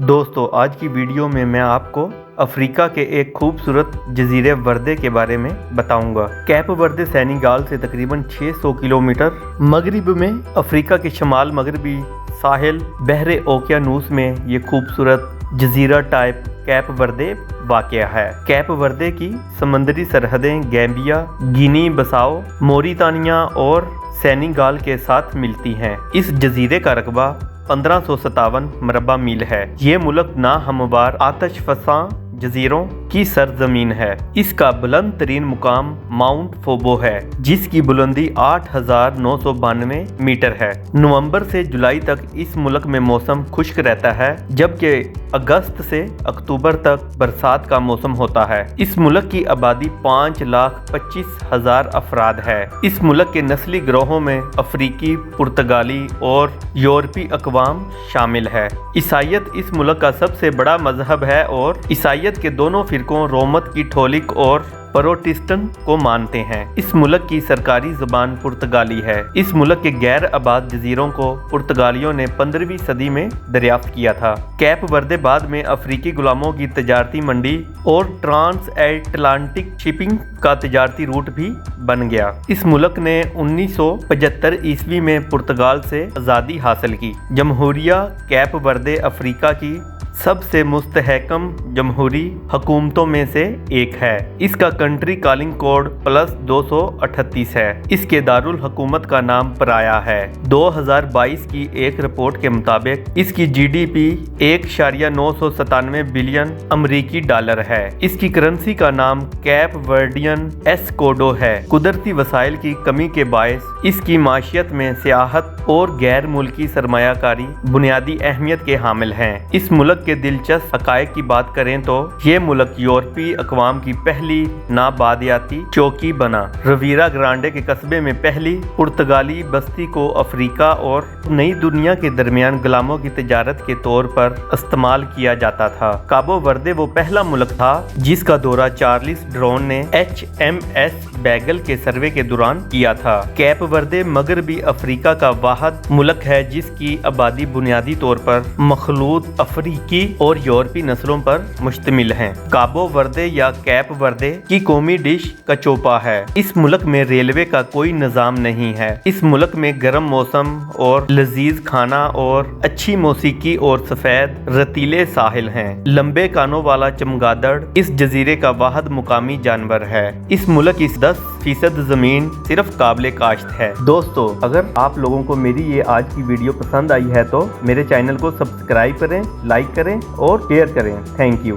दोस्तों आज की वीडियो में मैं आपको अफ्रीका के एक खूबसूरत जजीरे वर्दे के बारे में बताऊंगा। कैप वर्दे सेनेगल से तकरीबन 600 किलोमीटर मगरिब में अफ्रीका के शमाल मगरबी साहिल बहरे ओकियानूस में ये खूबसूरत जजीरा टाइप कैप वर्दे वाक़या है। कैप वर्दे की समंदरी सरहदें गैम्बिया, गिनी बसाओ, मोरितानिया और सेनेगल के साथ मिलती हैं। इस जजीरे का रकबा 1557 मरबा मील है। ये मुल्क नाहमवार आतश फसां जजीरों की सरजमीन है। इसका बुलंद तरीन मुकाम माउंट फोबो है, जिसकी बुलंदी 8,992 मीटर है। नवंबर से जुलाई तक इस मुल्क में मौसम खुश्क रहता है, जबकि अगस्त से अक्टूबर तक बरसात का मौसम होता है। इस मुल्क की आबादी 5,25,000 अफराद है। इस मुल्क के नस्ली गिरोहों में अफ्रीकी, पुर्तगाली और यूरोपी अकवाम शामिल है। ईसाईयत इस मुल्क का सबसे बड़ा मजहब है और ईसाईयत के दोनों फिरकों रोमन कैथोलिक और प्रोटेस्टेंट को मानते हैं। इस मुल्क की सरकारी ज़बान पुर्तगाली है। इस मुल्क के गैर आबाद जजीरों को पुर्तगालियों ने 15वीं सदी में दरियाफ्त किया था। कैप वर्दे बाद में अफ्रीकी गुलामों की तजारती मंडी और ट्रांस एटलांटिक शिपिंग का तजारती रूट भी बन गया। इस मुल्क ने 1975 ईस्वी में पुर्तगाल से आज़ादी हासिल की। जमहूरिया कैप वर्दे अफ्रीका की सबसे मुस्तहकम जमहूरी हुकूमतों में से एक है। इसका कंट्री कॉलिंग कोड +238 है। इसके दारुल हुकूमत का नाम पराया है। 2022 की एक रिपोर्ट के मुताबिक इसकी जीडीपी 1.997 बिलियन अमरीकी डॉलर है। इसकी करेंसी का नाम कैप वर्डियन एस्कोडो है। कुदरती वसाइल की कमी के बायस इसकी माशियत में सियाहत और गैर मुल्की सरमायाकारी बुनियादी अहमियत के हामिल हैं। इस मुल्क के दिलचस्प हक़ाइक़ की बात करें तो ये मुल्क यूरोपी अक़वाम की पहली नाबादियाती चौकी बना। रिविरा ग्रांडे के कस्बे में पहली पुर्तगाली बस्ती को अफ्रीका और नई दुनिया के दरमियान गुलामों की तिजारत के तौर पर इस्तेमाल किया जाता था। काबो वर्दे वो पहला मुल्क था जिसका दौरा चार्ल्स ड्रोन ने HMS बैगल के सर्वे के दौरान किया था। कैप वर्दे मगरबी अफ्रीका का वाहिद मुल्क है जिसकी आबादी बुनियादी तौर पर मखलूत अफ्रीकी और यूरोपी नस्लों पर मुश्तमिल है। काबो वर्दे या कैप वर्दे की कौमी डिश कचोपा है। इस मुल्क में रेलवे का कोई निज़ाम नहीं है। इस मुल्क में गर्म मौसम और लजीज खाना और अच्छी मौसीकी और सफेद रतीले साहिल हैं। लंबे कानों वाला चमगादड़ इस जजीरे का वाहिद मुकामी जानवर है। इस मुल्क की 10% जमीन सिर्फ काबिल काश्त है। दोस्तों अगर आप लोगों को मेरी ये आज की वीडियो पसंद आई है तो मेरे चैनल को सब्सक्राइब करें, लाइक करें और शेयर करें। Thank you.